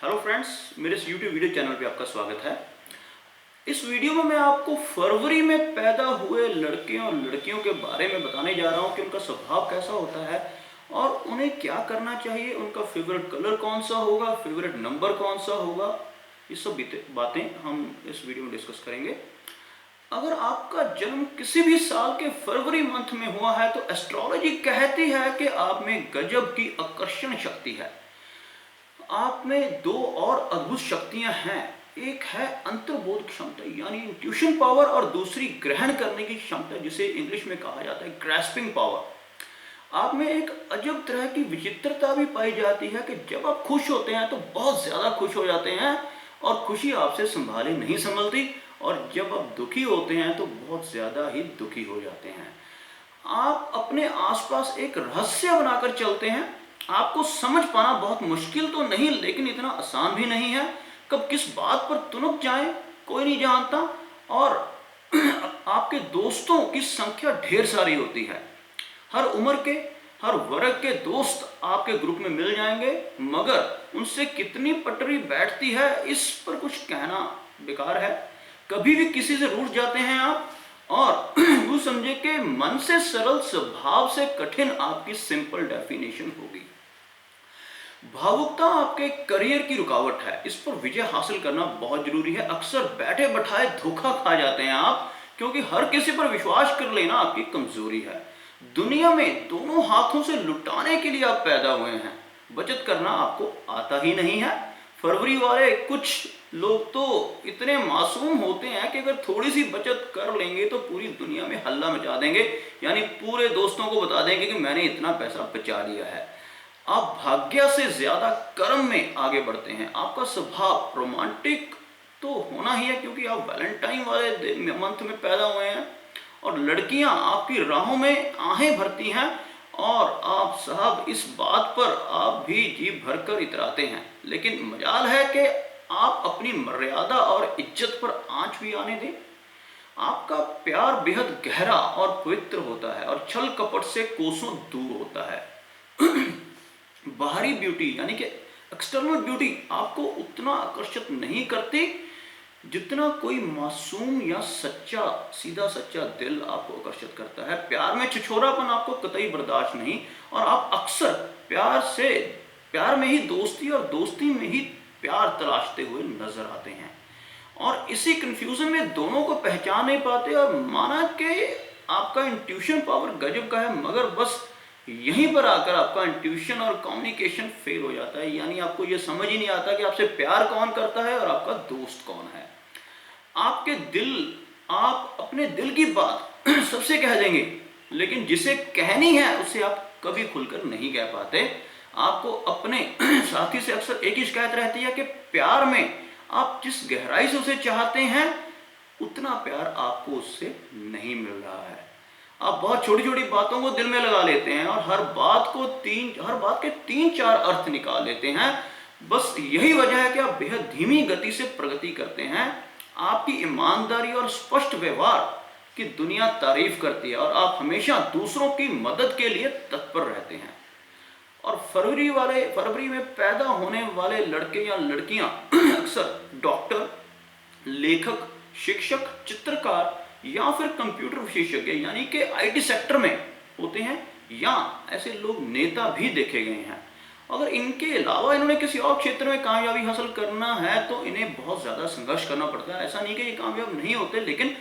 Hello friends, मेरे इस YouTube video channel पे आपका स्वागत है। इस वीडियो में मैं आपको फरवरी में पैदा हुए लड़के और लड़कियों के बारे में बताने जा रहा हूँ कि उनका स्वभाव कैसा होता है और उन्हें क्या करना चाहिए, उनका फेवरेट कलर कौन सा होगा, फेवरेट नंबर कौन सा होगा। ये सब बातें हम इस वीडियो में डिस्कस करेंगे। अगर आपका जन्म किसी भी साल के फरवरी मंथ में हुआ है तो एस्ट्रोलॉजी कहती है कि आप में गजब की आकर्षण शक्ति है। आप में दो और अद्भुत शक्तियां हैं। एक है अंतर्बोध क्षमता यानी इंट्यूशन पावर, और दूसरी ग्रहण करने की क्षमता जिसे इंग्लिश में कहा जाता है ग्रैस्पिंग पावर। आप में एक अजब तरह की विचित्रता भी पाई जाती है कि जब आप खुश होते हैं तो बहुत ज्यादा खुश हो जाते हैं और खुशी आपसे संभाली नहीं संभलती, और जब आप दुखी होते हैं तो बहुत ज्यादा ही दुखी हो जाते हैं। आप अपने आसपास एक रहस्य बनाकर चलते हैं। आपको समझ पाना बहुत मुश्किल तो नहीं, लेकिन इतना आसान भी नहीं है। कब किस बात पर तुनक जाए कोई नहीं जानता, और आपके दोस्तों की संख्या ढेर सारी होती है। हर उम्र के, हर वर्ग के दोस्त आपके ग्रुप में मिल जाएंगे, मगर उनसे कितनी पटरी बैठती है इस पर कुछ कहना बेकार है। कभी भी किसी से रूठ जाते हैं आप, और वो समझे कि मन से सरल, स्वभाव से कठिन आपकी सिंपल डेफिनेशन होगी। भावुकता आपके करियर की रुकावट है, इस पर विजय हासिल करना बहुत जरूरी है। अक्सर बैठे बैठाए धोखा खा जाते हैं आप, क्योंकि हर किसी पर विश्वास कर लेना आपकी कमजोरी है। दुनिया में दोनों हाथों से लुटाने के लिए आप पैदा हुए हैं, बचत करना आपको आता ही नहीं है। फरवरी वाले कुछ लोग तो इतने मासूम होते हैं कि अगर थोड़ी सी बचत कर लेंगे तो पूरी दुनिया में हल्ला मचा देंगे, यानी पूरे दोस्तों को बता देंगे कि मैंने इतना पैसा बचा लिया है। आप भाग्य से ज्यादा कर्म में आगे बढ़ते हैं। आपका स्वभाव रोमांटिक तो होना ही है, क्योंकि आप वैलेंटाइन वाले मंथ में पैदा हुए हैं, और लड़कियां आपकी राहों में आहें भरती हैं, और आप साहब इस बात पर आप भी जी भरकर इतराते हैं। लेकिन मजाल है कि आप अपनी मर्यादा और इज्जत पर आंच भी आने दें। आपका प्यार बेहद गहरा और पवित्र होता है, और छल कपट से कोसों दूर होता है। बाहरी ब्यूटी यानी कि एक्सटर्नल ब्यूटी आपको उतना आकर्षित नहीं करती जितना कोई मासूम या सच्चा, सीधा सच्चा दिल आपको आकर्षित करता है। प्यार में छिछोरापन आपको कतई बर्दाश्त नहीं, और आप अक्सर प्यार में ही दोस्ती और दोस्ती में ही प्यार तलाशते हुए नजर आते हैं, और इसी कंफ्यूजन में दोनों को पहचान नहीं पाते। और माना कि आपका इंट्यूशन पावर गजब का है, मगर बस यहीं पर आकर आपका इंट्यूशन और कम्युनिकेशन फेल हो जाता है। यानी आपको यह समझ ही नहीं आता कि आपसे प्यार कौन करता है और आपका दोस्त कौन है। आप अपने दिल की बात सबसे कह देंगे, लेकिन जिसे कहनी है उसे आप कभी खुलकर नहीं कह पाते। आपको अपने साथी से अक्सर एक ही शिकायत रहती है कि प्यार में आप जिस गहराई से उसे चाहते हैं उतना प्यार आपको उससे नहीं मिल रहा है। आप बहुत छोटी छोटी बातों को दिल में लगा लेते हैं, और हर बात के तीन चार अर्थ निकाल लेते हैं। बस यही वजह है कि आप बेहद धीमी गति से प्रगति करते हैं। आपकी ईमानदारी और स्पष्ट व्यवहार की दुनिया तारीफ करती है, और आप हमेशा दूसरों की मदद के लिए तत्पर रहते हैं। और फरवरी में पैदा होने वाले लड़के या लड़कियां अक्सर डॉक्टर, लेखक, शिक्षक, चित्रकार या फिर कंप्यूटर विशेषज्ञ यानी कि आईटी सेक्टर में होते हैं, या ऐसे लोग नेता भी देखे गए हैं। अगर इनके अलावा इन्होंने किसी और क्षेत्र में कामयाबी हासिल करना है तो इन्हें बहुत ज्यादा संघर्ष करना पड़ता है। ऐसा नहीं कि ये कामयाब नहीं होते, लेकिन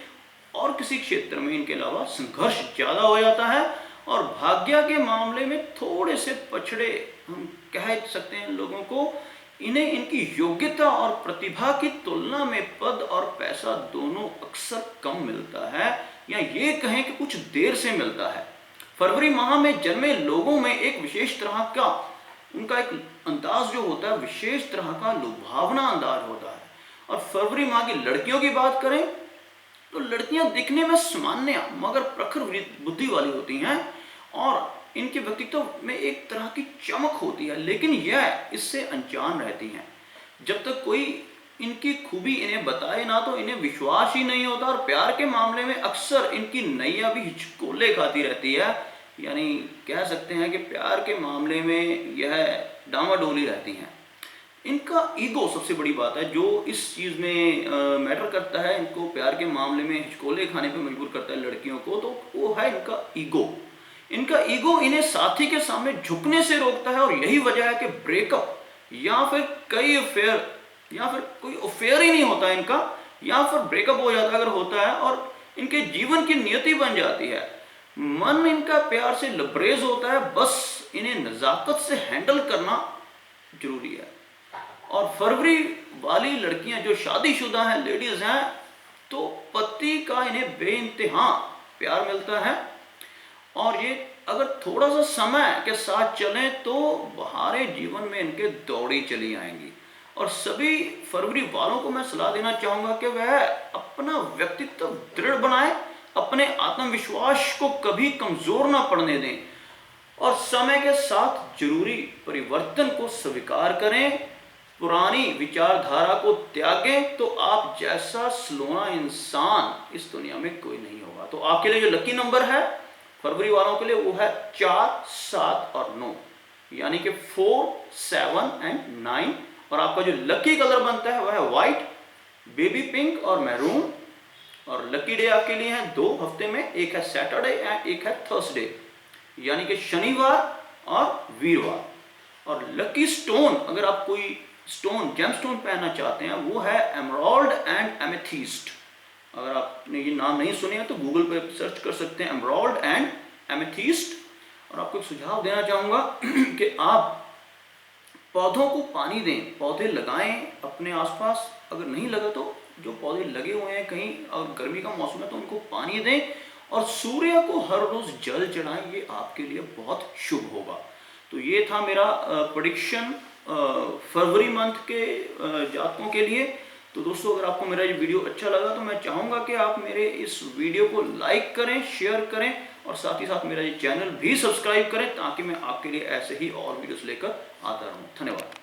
और किसी क्षेत्र में इनके अलावा संघर्ष ज्यादा हो जाता है, और भाग्य के मामले में थोड़े से पछड़े हम कह सकते हैं लोगों को। इन्हें इनकी योग्यता और प्रतिभा की तुलना में पद और पैसा दोनों अक्सर कम मिलता है, या ये कहें कि कुछ देर से मिलता है। फरवरी माह में जन्मे लोगों में एक विशेष तरह का उनका एक अंदाज जो होता है, विशेष तरह का लुभावना अंदाज होता है। और फरवरी माह की लड़कियों की बात करें तो लड़कियां दिखने में सामान्य मगर प्रखर बुद्धि वाली होती हैं, और इनके व्यक्तित्व में एक तरह की चमक होती है, लेकिन यह इससे अनजान रहती हैं। जब तक कोई इनकी खूबी इन्हें बताए ना तो इन्हें विश्वास ही नहीं होता, और प्यार के मामले में अक्सर इनकी नैया भी हिचकोले खाती रहती है। यानी कह सकते हैं कि प्यार के मामले में यह डामाडोली रहती हैं। इनका ईगो सबसे बड़ी बात है जो इस चीज़ में मैटर करता है, इनको प्यार के मामले में हिचकोले खाने पे मजबूर करता है लड़कियों को, तो वो है इनका ईगो। इनका ईगो इन्हें साथी के सामने झुकने से रोकता है, और यही वजह है कि ब्रेकअप या फिर कई अफेयर या फिर कोई अफेयर ही नहीं होता इनका, या फिर ब्रेकअप हो जाता है अगर होता है, और इनके जीवन की नियति बन जाती है। मन इनका प्यार से लबरेज होता है, बस इन्हें नजाकत से हैंडल करना जरूरी है। और फरवरी वाली लड़कियां जो शादीशुदा हैं, लेडीज हैं, तो पति का इन्हें बेइंतहा प्यार मिलता है, और ये अगर थोड़ा सा समय के साथ चलें तो बहारें जीवन में इनके दौड़ी चली आएंगी। और सभी फरवरी वालों को मैं सलाह देना चाहूंगा कि वह अपना व्यक्तित्व दृढ़ बनाए, अपने आत्मविश्वास को कभी कमजोर ना पड़ने दें, और समय के साथ जरूरी परिवर्तन को स्वीकार करें, पुरानी विचारधारा को त्यागें, तो आप जैसा सलोना इंसान इस दुनिया में कोई नहीं होगा। तो आपके लिए जो लकी नंबर है फरवरी वालों के लिए वो है 4, 7 और 9, यानी कि 4, 7 एंड 9। और आपका जो लकी कलर बनता है वह है व्हाइट, बेबी पिंक और मैरून। और लकी डे आपके लिए है 2 हफ्ते में, एक है सैटरडे एंड एक है थर्सडे, यानी कि शनिवार और वीरवार। और लकी स्टोन, अगर आप कोई स्टोन जेम स्टोन पहनना चाहते हैं, वो है एमराल्ड एंड एमेथिस्ट। अगर आपने ये नाम नहीं सुने हैं तो गूगल पे सर्च कर सकते हैं, एमराल्ड एंड एमेथिस्ट। और आपको एक सुझाव देना चाहूंगा कि आप पौधों को पानी दें, पौधे लगाएं अपने आसपास। अगर नहीं लगा तो जो पौधे लगे हुए हैं कहीं और गर्मी का मौसम है तो उनको पानी दें, और सूर्य को हर रोज जल चढ़ाएं, ये आपके लिए बहुत शुभ होगा। तो ये था मेरा प्रेडिक्शन फरवरी मंथ के जातकों के लिए। तो दोस्तों, अगर आपको मेरा ये वीडियो अच्छा लगा तो मैं चाहूँगा कि आप मेरे इस वीडियो को लाइक करें, शेयर करें, और साथ ही साथ मेरा ये चैनल भी सब्सक्राइब करें, ताकि मैं आपके लिए ऐसे ही और वीडियोस लेकर आता रहूँ। धन्यवाद।